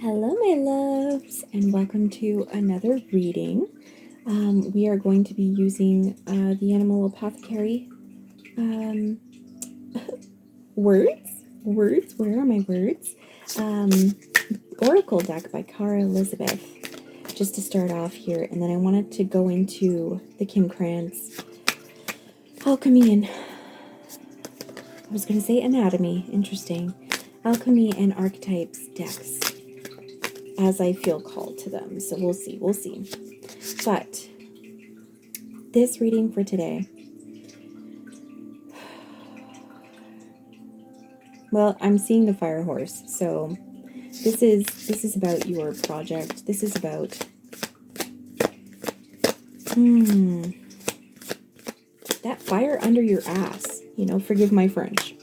Hello, my loves, and welcome to another reading. We are going to be using the Animal Apothecary words. Where are my words? Oracle deck by Cara Elizabeth. Just to start off here, and then I wanted to go into the Kim Krantz Alchemy and I was going to say Anatomy. Interesting. Alchemy and Archetypes decks, as I feel called to them. So we'll see. But this reading for today, well, I'm seeing the fire horse. So this is about your project. This is about that fire under your ass. Forgive my French.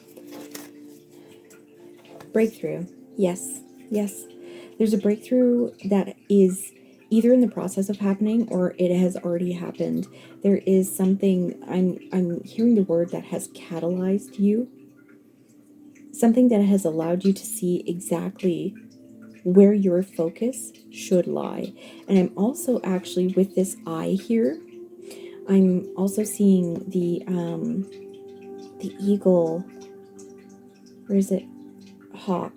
Breakthrough. Yes. There's a breakthrough that is either in the process of happening or it has already happened. There is something, I'm hearing the word that has catalyzed you. Something that has allowed you to see exactly where your focus should lie. And I'm also actually, with this eye here, I'm also seeing the eagle, or is it hawk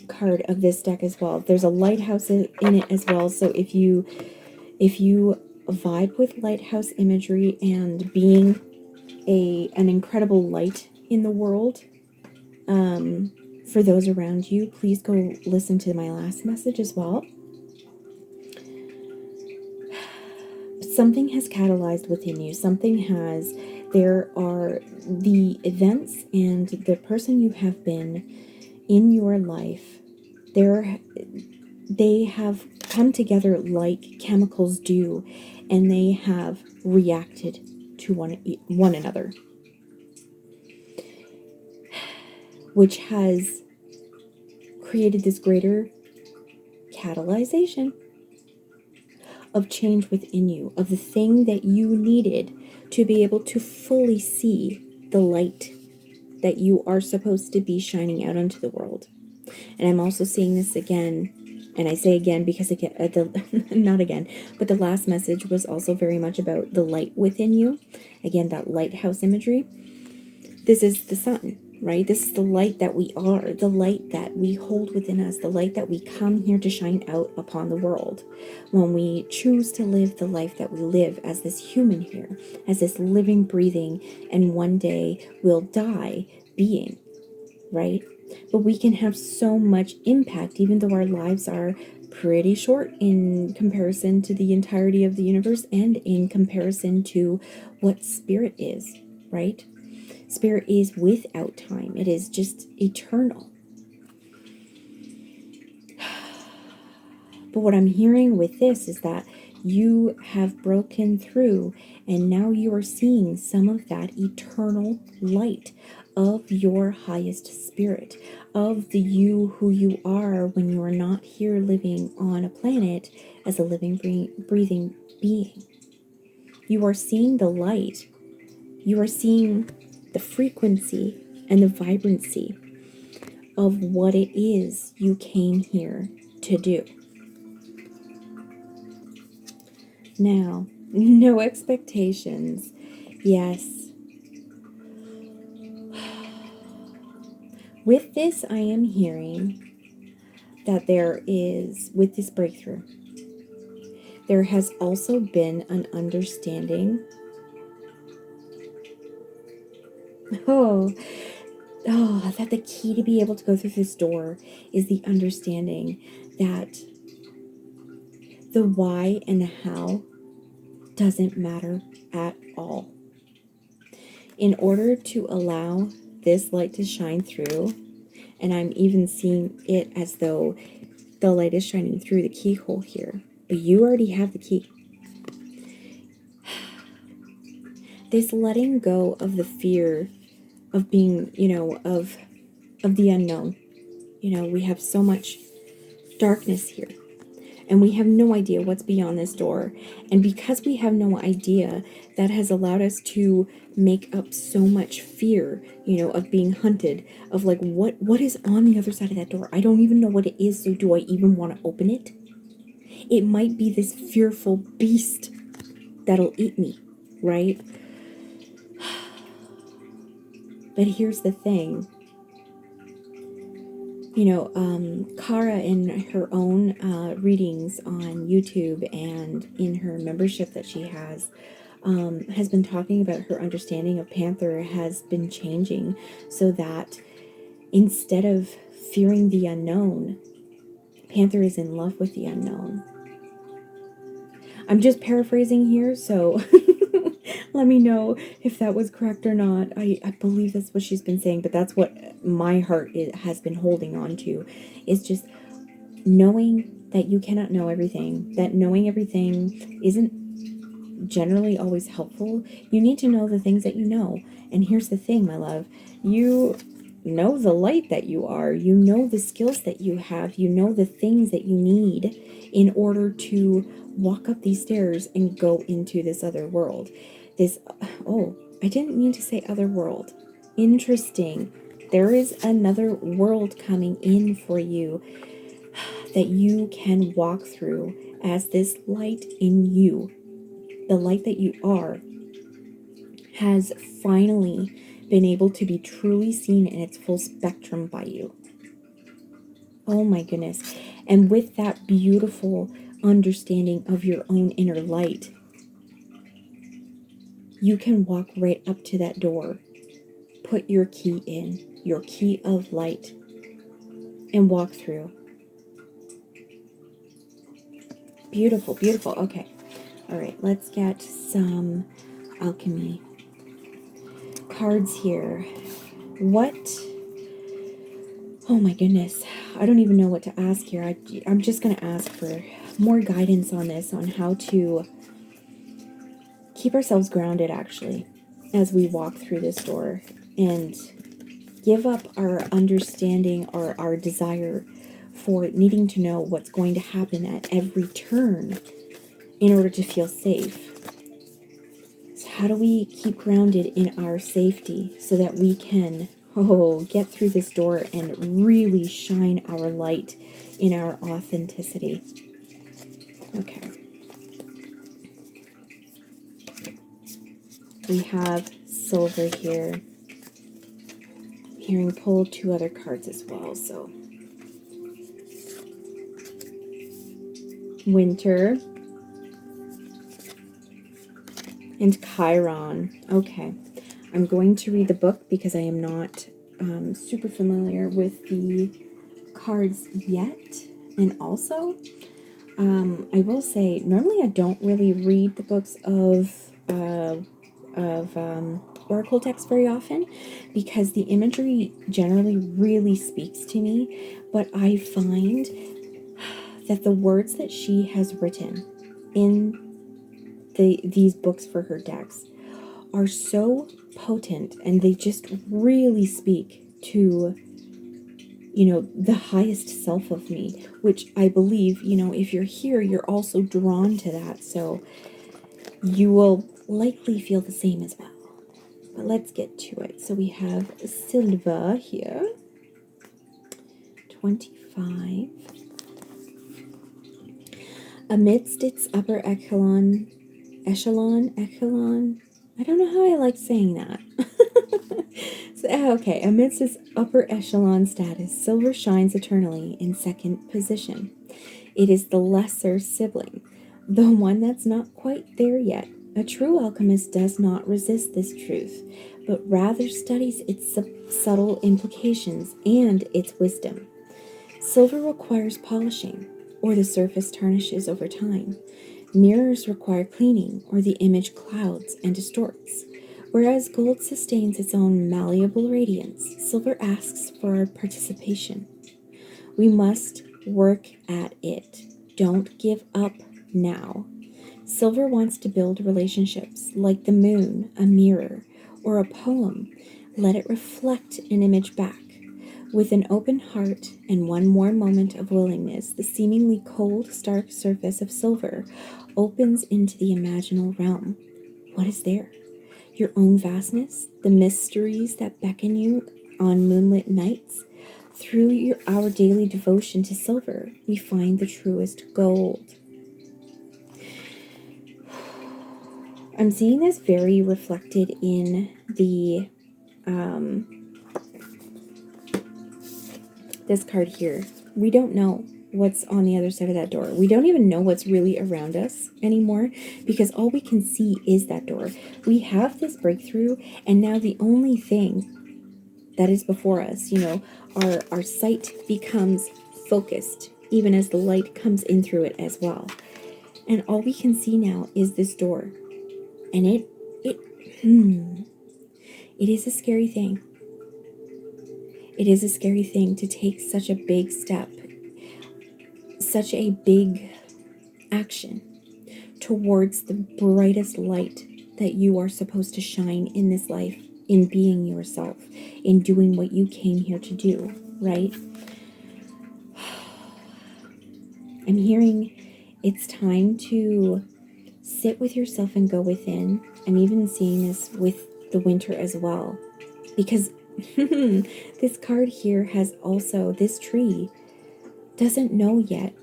card of this deck as well. There's a lighthouse in it as well. So if you vibe with lighthouse imagery and being an incredible light in the world for those around you, please go listen to my last message as well. Something has catalyzed within you. There are the events and the person you have been in your life. They have come together like chemicals do, and they have reacted to one another, which has created this greater catalyzation of change within you, of the thing that you needed to be able to fully see the light that you are supposed to be shining out onto the world. And I'm also seeing this again, and I say again because not again, but the last message was also very much about the light within you. Again, that lighthouse imagery. This is the sun, right? This is the light that we are, the light that we hold within us, the light that we come here to shine out upon the world. When we choose to live the life that we live as this human here, as this living, breathing, and one day will die being, right? But we can have so much impact, even though our lives are pretty short in comparison to the entirety of the universe and in comparison to what spirit is, right? Spirit is without time. It is just eternal. But what I'm hearing with this is that you have broken through, and now you are seeing some of that eternal light of your highest spirit, of the you who you are when you are not here living on a planet as a living, breathing being. You are seeing the light. You are seeing the frequency and the vibrancy of what it is you came here to do. Now, no expectations. Yes. With this, I am hearing that with this breakthrough, there has also been an understanding. That the key to be able to go through this door is the understanding that the why and the how doesn't matter at all. In order to allow this light to shine through, and I'm even seeing it as though the light is shining through the keyhole here, but you already have the key. This letting go of the fear of being, of the unknown. We have so much darkness here. And we have no idea what's beyond this door. And because we have no idea, that has allowed us to make up so much fear, of being hunted, of like, what is on the other side of that door? I don't even know what it is, so do I even want to open it? It might be this fearful beast that'll eat me, right? But here's the thing. Kara, in her own readings on YouTube and in her membership that she has been talking about her understanding of Panther has been changing, so that instead of fearing the unknown, Panther is in love with the unknown. I'm just paraphrasing here, so let me know if that was correct or not. I believe that's what she's been saying, but that's what my heart has been holding on to, is just knowing that you cannot know everything, that knowing everything isn't generally always helpful. You need to know the things that you know. And here's the thing, my love. You know the light that you are. You know the skills that you have. You know the things that you need in order to walk up these stairs and go into this other world. I didn't mean to say other world. Interesting. There is another world coming in for you that you can walk through as this light in you, the light that you are, has finally been able to be truly seen in its full spectrum by you. Oh my goodness. And with that beautiful understanding of your own inner light, you can walk right up to that door, put your key in, your key of light, and walk through. Beautiful, beautiful. Okay. All right, let's get some alchemy cards here. Oh my goodness. I don't even know what to ask here. I'm just going to ask for more guidance on this, on how to keep ourselves grounded, actually, as we walk through this door, and give up our understanding or our desire for needing to know what's going to happen at every turn in order to feel safe. So how do we keep grounded in our safety so that we can get through this door and really shine our light in our authenticity? Okay. We have silver here. I'm hearing pull 2 other cards as well, so. Winter. And Chiron. Okay. I'm going to read the book because I am not super familiar with the cards yet. And also, I will say, normally I don't really read the books of oracle texts very often, because the imagery generally really speaks to me, but I find that the words that she has written in these books for her decks are so potent, and they just really speak to the highest self of me, which I believe, if you're here, you're also drawn to that, so you will likely feel the same as well. But let's get to it. So we have silver here, 25. Amidst its upper echelon, I don't know how I like saying that. Okay, amidst its upper echelon status, silver shines eternally in second position. It is the lesser sibling, the one that's not quite there yet. A true alchemist does not resist this truth, but rather studies its subtle implications and its wisdom. Silver requires polishing, or the surface tarnishes over time. Mirrors require cleaning, or the image clouds and distorts. Whereas gold sustains its own malleable radiance, silver asks for our participation. We must work at it. Don't give up now. Silver wants to build relationships, like the moon, a mirror, or a poem. Let it reflect an image back. With an open heart and one more moment of willingness, the seemingly cold, stark surface of silver opens into the imaginal realm. What is there? Your own vastness, the mysteries that beckon you on moonlit nights. Through our daily devotion to silver, we find the truest gold. I'm seeing this very reflected in the this card here. We don't know what's on the other side of that door. We don't even know what's really around us anymore, because all we can see is that door. We have this breakthrough, and now the only thing that is before us, our sight becomes focused, even as the light comes in through it as well. And all we can see now is this door. And it is a scary thing. It is a scary thing to take such a big step, such a big action towards the brightest light that you are supposed to shine in this life, in being yourself, in doing what you came here to do, right? I'm hearing it's time to sit with yourself and go within. I'm even seeing this with the winter as well, because this card here has also, this tree doesn't know yet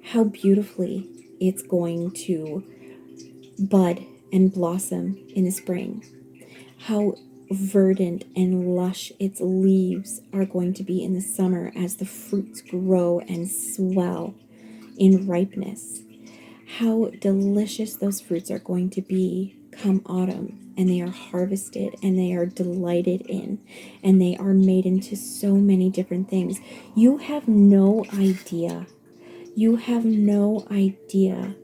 how beautifully it's going to bud and blossom in the spring, how verdant and lush its leaves are going to be in the summer as the fruits grow and swell in ripeness, how delicious those fruits are going to be come autumn, and they are harvested and they are delighted in, and they are made into so many different things. You have no idea. You have no idea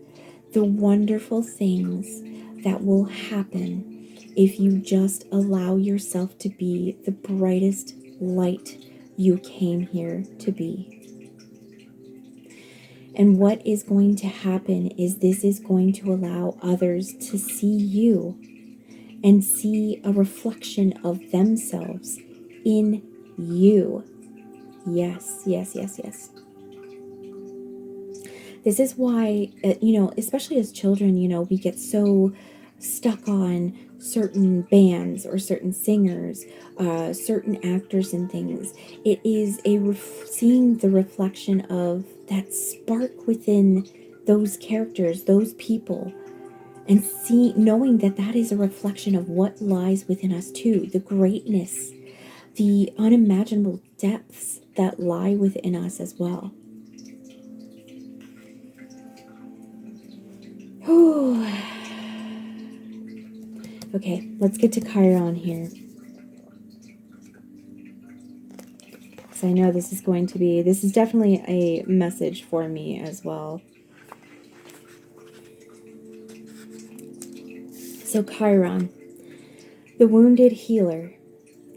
the wonderful things that will happen if you just allow yourself to be the brightest light you came here to be. And what is going to happen is this is going to allow others to see you and see a reflection of themselves in you. Yes, yes, yes, yes. This is why, especially as children, we get so stuck on certain bands or certain singers, certain actors and things. It is seeing the reflection of that spark within those characters, those people, and knowing that that is a reflection of what lies within us too, the greatness, the unimaginable depths that lie within us as well. Okay, let's get to Chiron here. So I know this is definitely a message for me as well. So Chiron, the wounded healer.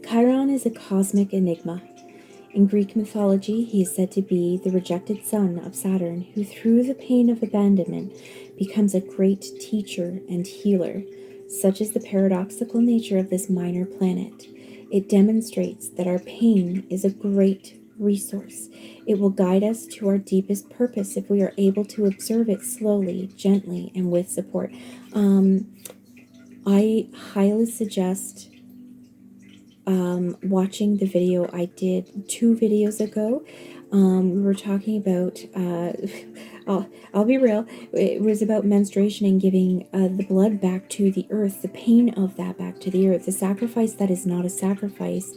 Chiron is a cosmic enigma. In Greek mythology, he is said to be the rejected son of Saturn, who through the pain of abandonment becomes a great teacher and healer. Such is the paradoxical nature of this minor planet. It demonstrates that our pain is a great resource. It will guide us to our deepest purpose if we are able to observe it slowly, gently, and with support. I highly suggest watching the video I did 2 videos ago. We were talking about, I'll be real, it was about menstruation and giving the blood back to the earth, the pain of that back to the earth, the sacrifice that is not a sacrifice,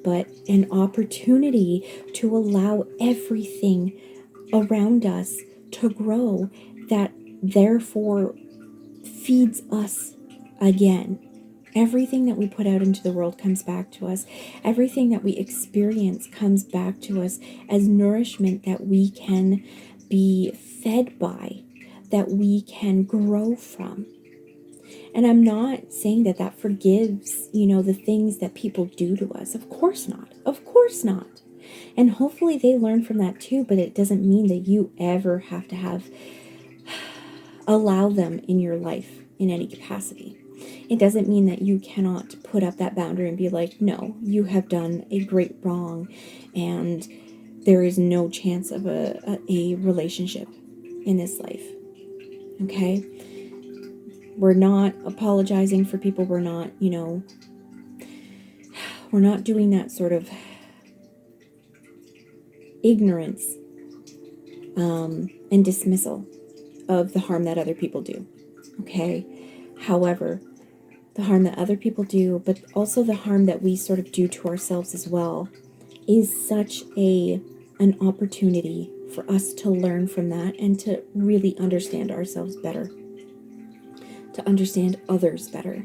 but an opportunity to allow everything around us to grow, that therefore feeds us again. Everything that we put out into the world comes back to us. Everything that we experience comes back to us as nourishment that we can be fed by, that we can grow from. And I'm not saying that that forgives, the things that people do to us. Of course not. Of course not. And hopefully they learn from that too, but it doesn't mean that you ever have to allow them in your life in any capacity. It doesn't mean that you cannot put up that boundary and be like, no, you have done a great wrong and there is no chance of a relationship in this life. Okay? We're not apologizing for people. We're not, we're not doing that sort of ignorance and dismissal of the harm that other people do. Okay? However, the harm that other people do, but also the harm that we sort of do to ourselves as well, is such an opportunity for us to learn from that and to really understand ourselves better, to understand others better,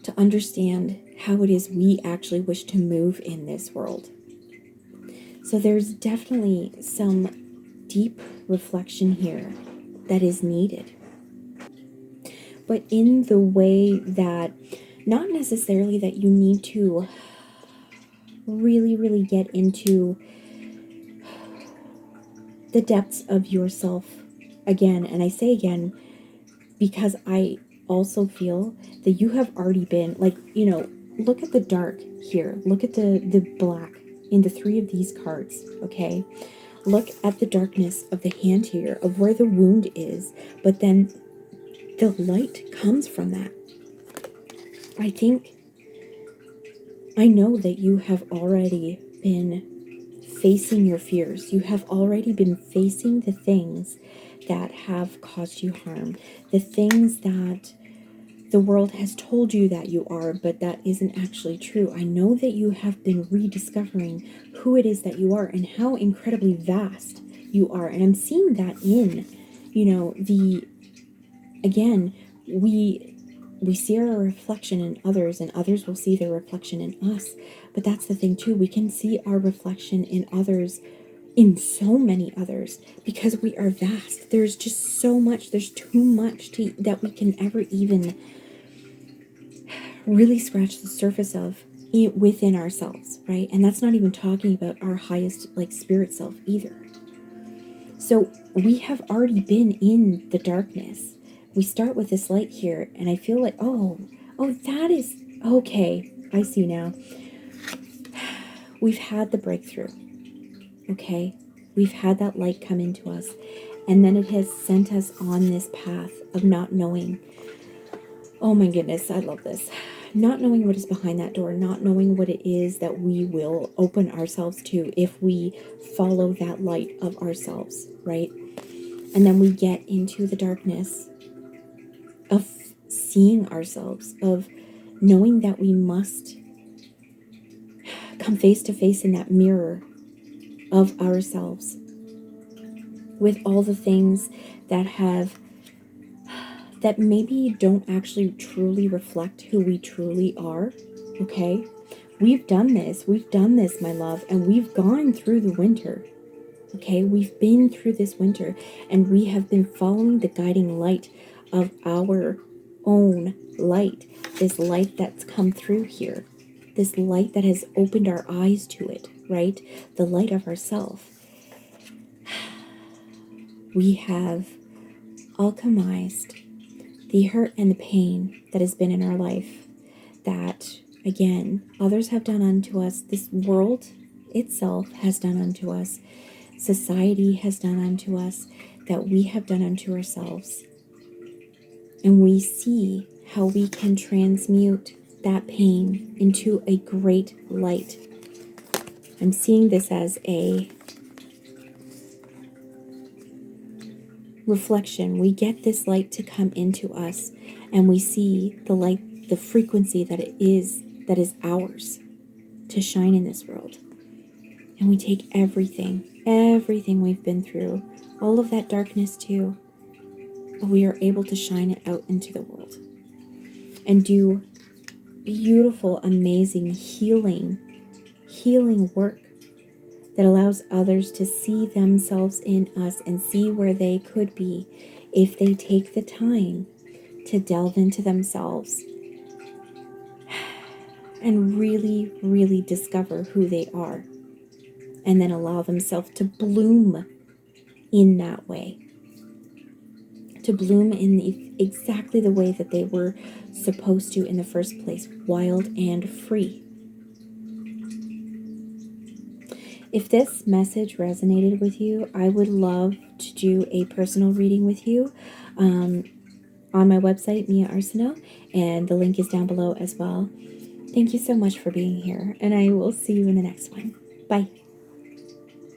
to understand how it is we actually wish to move in this world. So there's definitely some deep reflection here that is needed. But in the way that, not necessarily that you need to really, really get into the depths of yourself again. And I say again, because I also feel that you have already been, like, look at the dark here. Look at the black in the 3 of these cards, okay? Look at the darkness of the hand here, of where the wound is. But then the light comes from that. I know that you have already been facing your fears. You have already been facing the things that have caused you harm, the things that the world has told you that you are, but that isn't actually true. I know that you have been rediscovering who it is that you are and how incredibly vast you are. And I'm seeing that in, again, we see our reflection in others, and others will see their reflection in us. But that's the thing too, we can see our reflection in others, in so many others, because we are vast. There's just so much, there's too much that we can ever even really scratch the surface of within ourselves, right? And that's not even talking about our highest, like, spirit self either. So we have already been in the darkness. We start with this light here, and I feel like, oh, that is, okay, I see now. We've had the breakthrough, okay? We've had that light come into us, and then it has sent us on this path of not knowing. Oh my goodness, I love this. Not knowing what is behind that door, not knowing what it is that we will open ourselves to if we follow that light of ourselves, right? And then we get into the darkness of seeing ourselves, of knowing that we must come face to face in that mirror of ourselves with all the things that maybe don't actually truly reflect who we truly are, okay? We've done this, my love, and we've gone through the winter, okay? We've been through this winter, and we have been following the guiding light of our own light, this light that's come through here, this light that has opened our eyes to it, right? The light of ourself. We have alchemized the hurt and the pain that has been in our life, that, again, others have done unto us, this world itself has done unto us, society has done unto us, that we have done unto ourselves. And we see how we can transmute that pain into a great light. I'm seeing this as a reflection. We get this light to come into us, and we see the light, the frequency that is ours to shine in this world. And we take everything we've been through, all of that darkness too, but we are able to shine it out into the world and do beautiful, amazing healing work that allows others to see themselves in us and see where they could be if they take the time to delve into themselves and really, really discover who they are, and then allow themselves to bloom in that way, to bloom in exactly the way that they were supposed to in the first place, wild and free. If this message resonated with you, I would love to do a personal reading with you on my website, Mia Arsenault, and the link is down below as well. Thank you so much for being here, and I will see you in the next one. Bye.